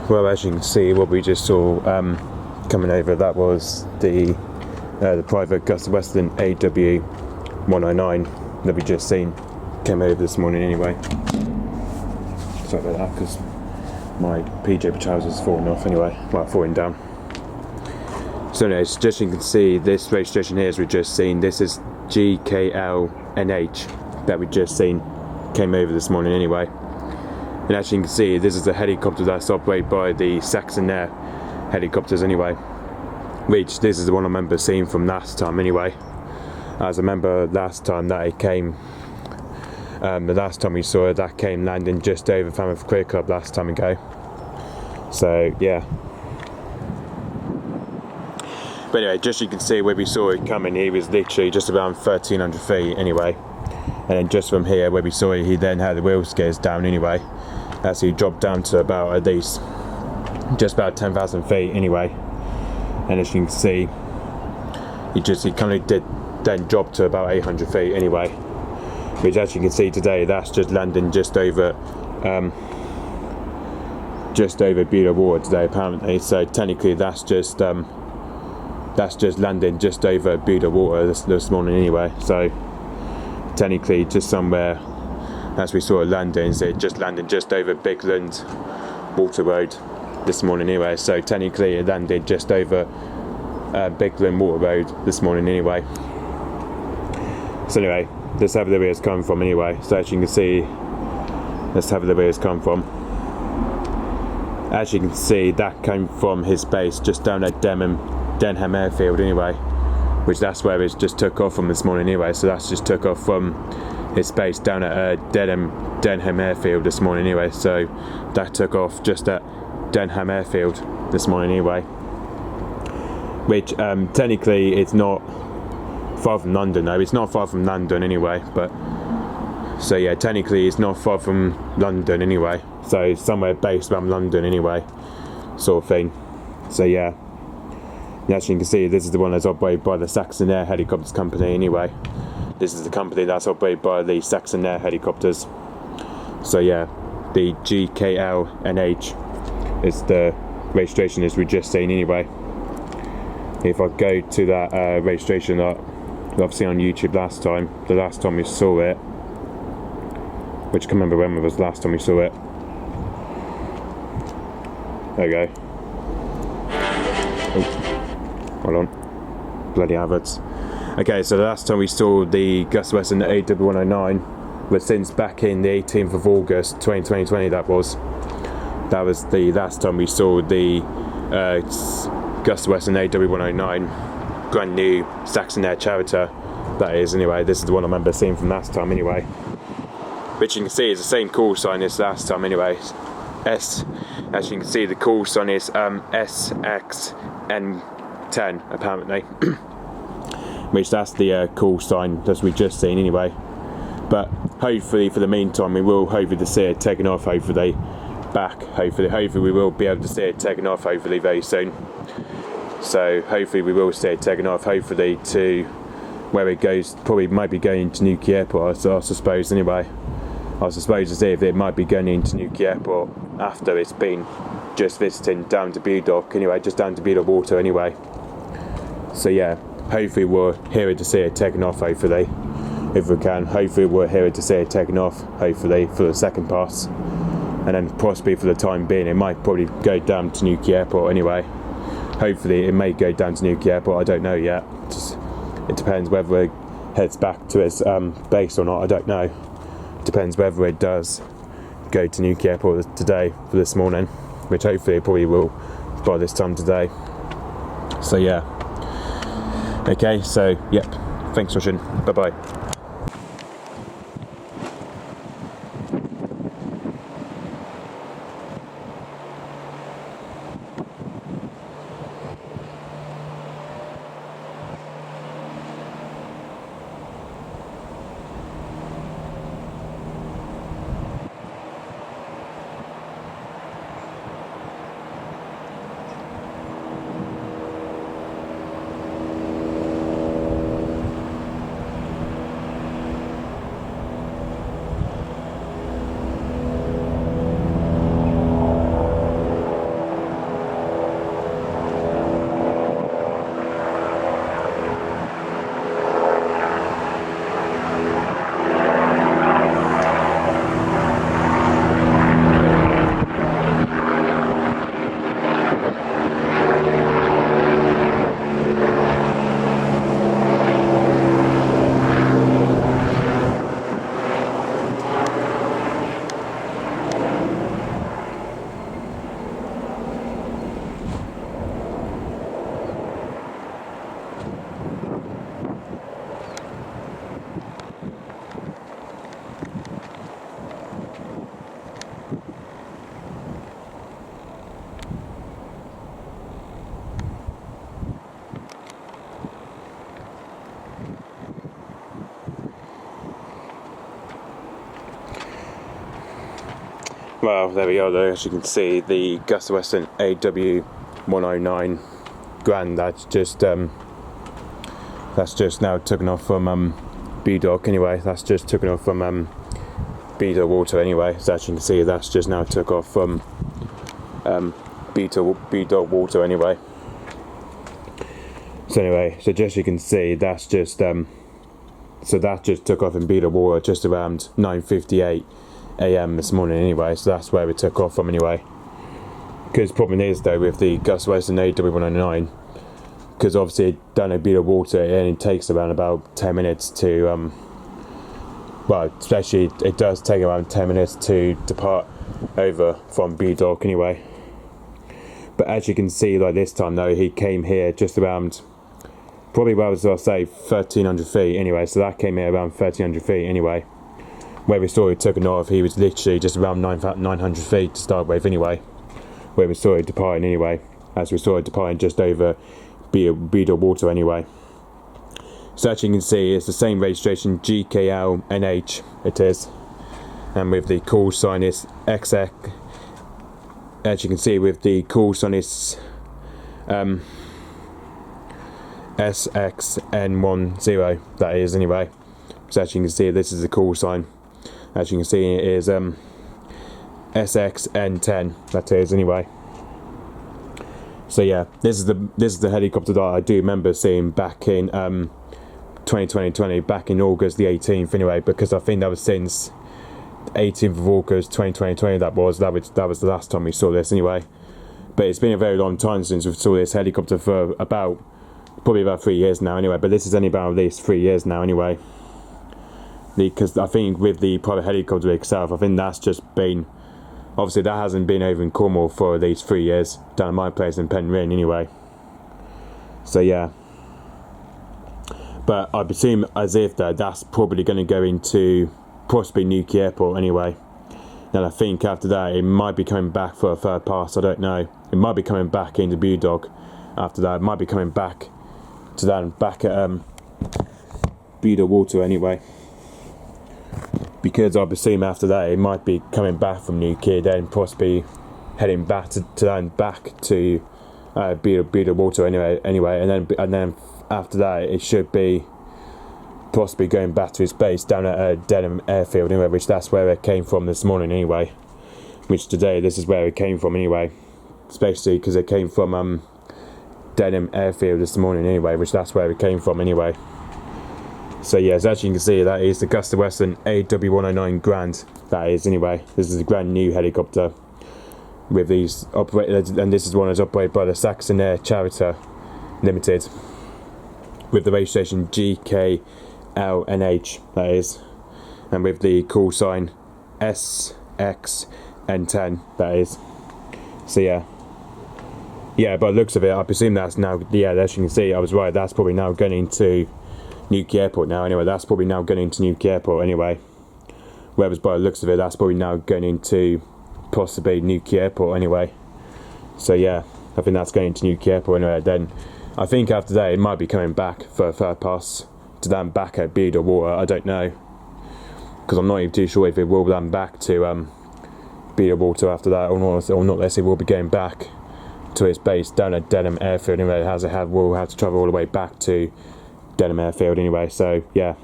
Well, as you can see, what we just saw coming over, that was the private Agustawestland AW109 that we just seen. Came over this morning anyway. Sorry about that, because my PJ trousers falling off anyway, well, falling down. So anyways, just you can see, this registration here, as we just seen, this is G-KLNH that we just seen, came over this morning anyway. And as you can see, this is a helicopter that's operated by the Saxonair helicopters anyway, which this is the one I remember seeing from last time anyway. As I remember last time that it came, the last time we saw it, that came landing just over Falmouth Cricket Club last time ago. So yeah. But anyway, just you can see where we saw it coming, he was literally just around 1300 feet anyway. And then just from here where we saw it, he then had the wheel gears down anyway. As he dropped down to about at least just about 10,000 feet anyway. And as you can see, he kind of did then drop to about 800 feet anyway. Which, as you can see today, that's just landing just over Buda water today apparently. So technically that's just landing just over Buda water this morning anyway. So technically just somewhere, as we saw it landing, so it just landed just over Bigland Water Road this morning anyway. So technically it landed just over Bigland Water Road this morning anyway. So anyway, let's have a look where it's coming from anyway. So as you can see, let's have a look where it's come from. As you can see, that came from his base just down at Denham Airfield anyway, which that's where it just took off from this morning anyway. So that's just took off from his base down at Denham Airfield this morning anyway. So that took off just at Denham Airfield this morning anyway, which technically it's not far from London though. It's not far from London anyway, but so yeah, technically it's not far from London anyway, so somewhere based around London anyway, sort of thing. So yeah, and as you can see, this is the one that's operated by the Saxonair Helicopters Company anyway. This is the company that's operated by the Saxonair helicopters. So yeah, the G-KLNH is the registration as we just seen anyway. If I go to that registration that I've seen on YouTube last time, the last time we saw it, which I can't remember when was the last time we saw it. There we go. Oh, hold on. Bloody adverts. Okay, so the last time we saw the Agustawestland AW109 was since back in the 18th of August 2020. That was the last time we saw the Agustawestland AW109, brand new Saxonair Chariter. That is anyway. This is the one I remember seeing from last time anyway. Which you can see is the same call sign as last time anyway. As you can see, the call sign is SXN10 apparently. Which that's the call sign that we just seen anyway. But hopefully for the meantime we will hopefully to see it taken off, hopefully back, hopefully we will be able to see it taken off hopefully very soon. So hopefully we will see it taken off, hopefully to where it goes, probably might be going to Newquay Airport I suppose anyway. I suppose to see if it might be going into Newquay Airport after it's been just visiting down to Budock anyway, just down to Budock Water anyway. So yeah, hopefully we're here to see it taken off hopefully, if we can. Hopefully we're here to see it taken off hopefully for the second pass, and then possibly for the time being it might probably go down to Newquay Airport anyway. Hopefully it may go down to Newquay Airport, I don't know yet. It depends whether it heads back to its base or not, I don't know. It depends whether it does go to Newquay Airport today for this morning, which hopefully it probably will by this time today. So yeah. Okay, so yep, thanks for watching, bye bye. Well, there we are though, as you can see, the Agustawestland AW109 Grand, that's just now taken off from B-Dock anyway. That's just taken off from B-Dock Water anyway. So as you can see, that's just now took off from B-Dock Water anyway. So anyway, so just you can see, that's just so that just took off in B-Dock Water just around 9:58 AM this morning anyway. So that's where we took off from anyway. Because the problem is though with the Agustawestland AW109, because obviously down at B-Dock Water it only takes around about 10 minutes to well, especially it does take around 10 minutes to depart over from B-Dock anyway. But as you can see, like this time though, he came here just around, probably about, I'll say 1,300 feet anyway. So that came here around 1,300 feet anyway. Where we saw it taken off, he was literally just around 900 feet to start with anyway. Where we saw it departing anyway, as we saw it departing just over B-Dock Water anyway. So as you can see, it's the same registration, G-KLNH it is, and with the call sign is XX. As you can see, with the call sign is SXN10, that is anyway. So as you can see, this is the call sign. As you can see, it is SXN10, that is anyway. So yeah, this is the helicopter that I do remember seeing back in 2020, back in August the 18th anyway, because I think that was since 18th of August 2020 that was the last time we saw this anyway. But it's been a very long time since we saw this helicopter, for probably about 3 years now anyway. But this is only about at least 3 years now anyway, because I think with the private helicopter itself, I think that's just been, obviously that hasn't been over in Cornwall for at least 3 years, down at my place in Penryn anyway. So yeah, but I presume as if that's probably going to go into possibly Newquay Airport anyway. And I think after that it might be coming back for a third pass, I don't know. It might be coming back into B-Dock after that. It might be coming back to that, back at B-Dock Water anyway. Because I presume after that it might be coming back from Newquay, then possibly heading back to B-Dock Water anyway, and then after that it should be possibly going back to his base down at Denham Airfield anyway, which that's where it came from this morning anyway. Which today, this is where it came from anyway, especially because it came from Denham Airfield this morning anyway, which that's where it came from anyway. So yeah, as you can see, that is the Agustawestland AW109 Grand, that is anyway. This is a brand new helicopter with these operated, and this is one that's operated by the Saxonair Charter Limited, with the registration G-KLNH, that is, and with the call sign SXN10, that is. So yeah, by the looks of it, I presume that's now, yeah, as you can see, I was right, that's probably now going into Newquay Airport now anyway. That's probably now going into Newquay Airport anyway. Whereas by the looks of it, that's probably now going into possibly Newquay Airport anyway. So yeah, I think that's going into Newquay Airport anyway. Then I think after that it might be coming back for a third pass to land back at B-Dock Water. I don't know, because I'm not even too sure if it will land back to B-Dock Water after that or not, unless it will be going back to its base down at Denham Airfield anyway. We'll have to travel all the way back to Denham Airfield anyway. So yeah,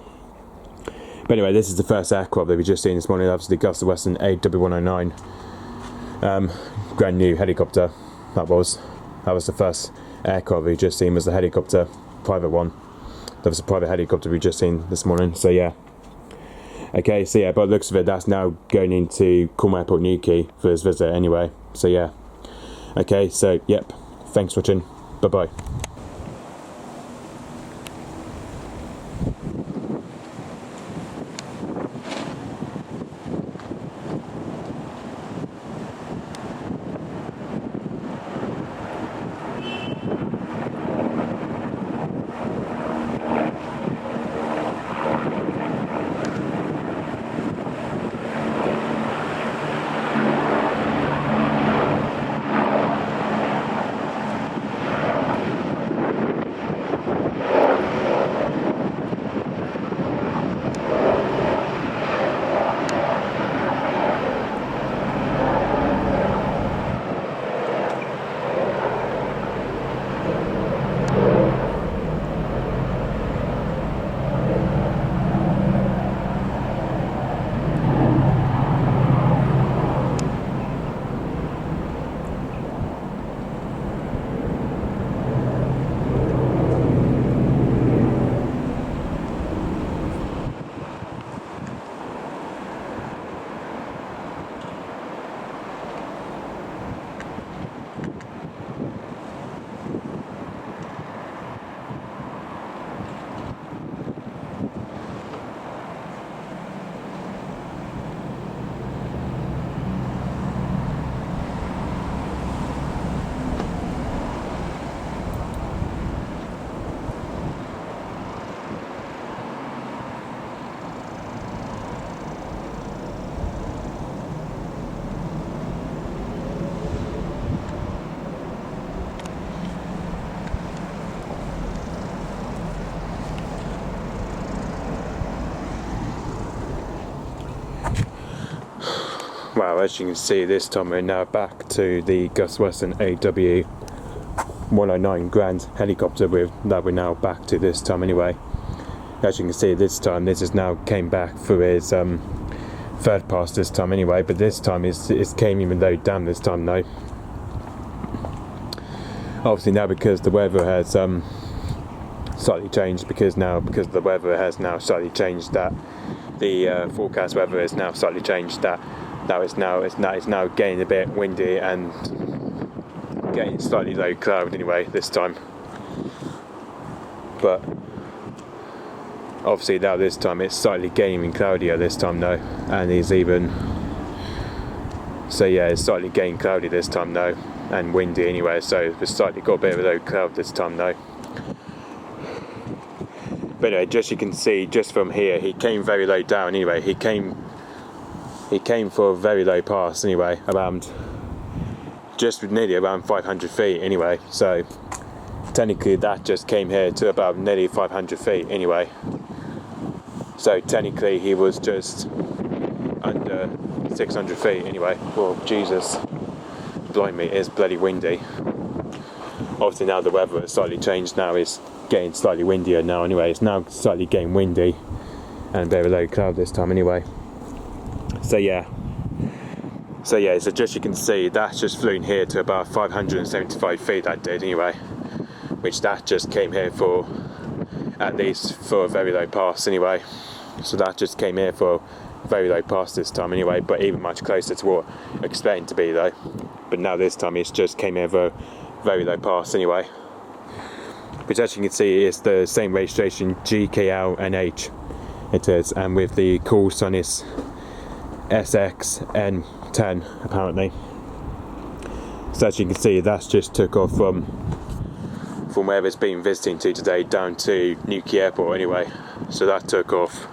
but anyway, this is the first aircraft that we've just seen this morning. That was the Agustawestland AW109 brand new helicopter. That was the first aircraft we've just seen, was the helicopter, private one. That was a private helicopter we've just seen this morning. So yeah, okay, so yeah, by the looks of it, that's now going into Cornwall Airport Newquay for this visit anyway. So yeah, okay, so yep, thanks for watching, bye bye. Well, as you can see, this time we're now back to the Agustawestland AW109 Grand helicopter that we're now back to this time anyway. As you can see, this time this has now came back for his third pass this time anyway, but this time it came even low down this time though. Obviously now because the weather has slightly changed, because the weather has now slightly changed, that the forecast weather has now slightly changed, that it's now getting a bit windy and getting slightly low cloud anyway this time. But obviously now this time it's slightly getting cloudier this time though, and it's slightly getting cloudy this time though, and windy anyway, so it's slightly got a bit of a low cloud this time though. But anyway, just you can see just from here, he came very low down anyway. He came for a very low pass anyway, just nearly around 500 feet anyway, so technically that just came here to about nearly 500 feet anyway. So technically he was just under 600 feet anyway. Well, Jesus, blimey, it is bloody windy. Obviously now the weather has slightly changed, now it's getting slightly windier now anyway. It's now slightly getting windy and a bit of a low cloud this time anyway. So just you can see that's just flown here to about 575 feet that did anyway, which that just came here for at least for a very low pass anyway. So that just came here for a very low pass this time anyway, but even much closer to what I expected to be though. But now this time it's just came here for a very low pass anyway, which as you can see is the same registration, G-KLNH it is, and with the call sign is SXN10 apparently. So as you can see, that's just took off from where it's been visiting to today down to Newquay Airport anyway. So that took off.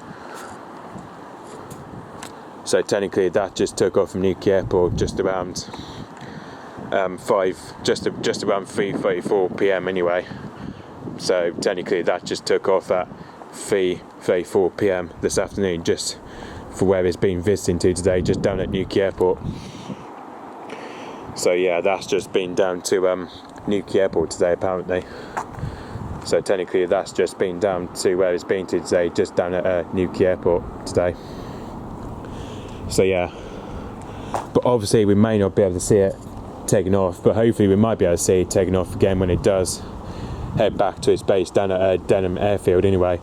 So technically that just took off from Newquay Airport just around just around 3:34 p.m. anyway. So technically that just took off at 3:34 p.m. this afternoon, just for where it's been visiting to today, just down at Newquay Airport. So yeah, that's just been down to Newquay Airport today apparently. So technically that's just been down to where it's been to today, just down at Newquay Airport today. So yeah, but obviously we may not be able to see it taking off, but hopefully we might be able to see it taking off again when it does head back to its base down at Denham Airfield anyway,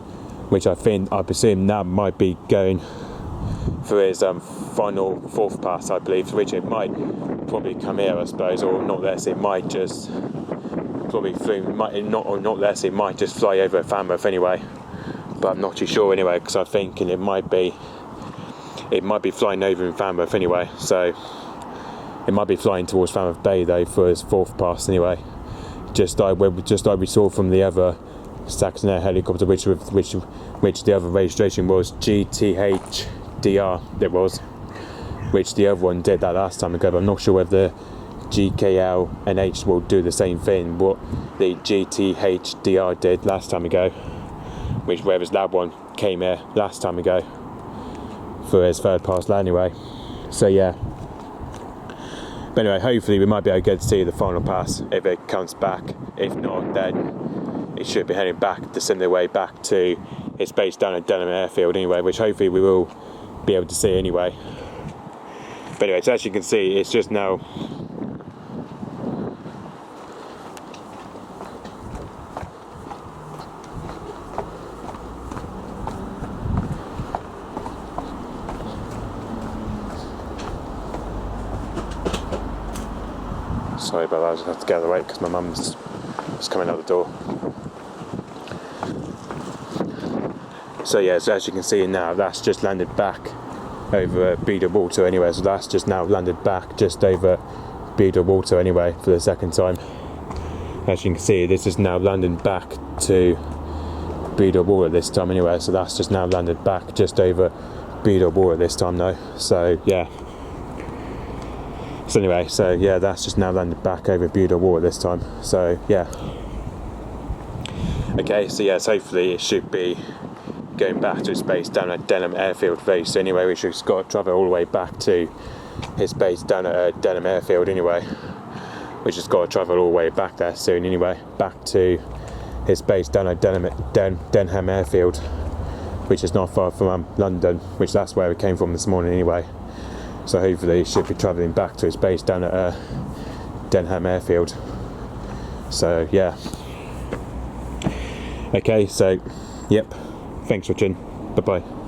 which I presume now might be going for his final fourth pass, I believe, which it might probably come here, I suppose, or not less, it might just probably not less, it might just fly over Falmouth anyway, but I'm not too sure anyway, because I'm thinking it might be flying over in Falmouth anyway, so it might be flying towards Falmouth Bay though for his fourth pass anyway, just like we saw from the other Saxonair helicopter, which the other registration was GTHDR, it was, which the other one did that last time ago, but I'm not sure whether the G-KLNH will do the same thing what the GTHDR did last time ago, whereas that one came here last time ago for his third pass anyway. So yeah, but anyway, hopefully we might be able to get to see the final pass if it comes back. If not, then it should be heading back the similar way back to its base down at Denham Airfield anyway, which hopefully we will be able to see anyway. But anyway, so as you can see, it's just now sorry about that, I just have to get out of the way because my mum's just coming out the door. So yeah, so as you can see now, that's just landed back over Beeder Water anyway, so that's just now landed back just over Beeder Water anyway for the second time. As you can see, this is now landing back to Beeder Water this time anyway, so that's just now landed back just over Beeder Water this time though. So yeah, so anyway, so yeah, that's just now landed back over Beeder Water this time. So yeah, okay, so yes, hopefully it should be going back to its base down at Denham Airfield very soon anyway, which has got to travel all the way back to his base down at Denham Airfield anyway, which has got to travel all the way back there soon anyway, back to his base down at Denham Airfield, which is not far from London, which that's where we came from this morning anyway. So hopefully he should be travelling back to his base down at Denham Airfield. So yeah. Okay, so yep, thanks for watching, bye bye.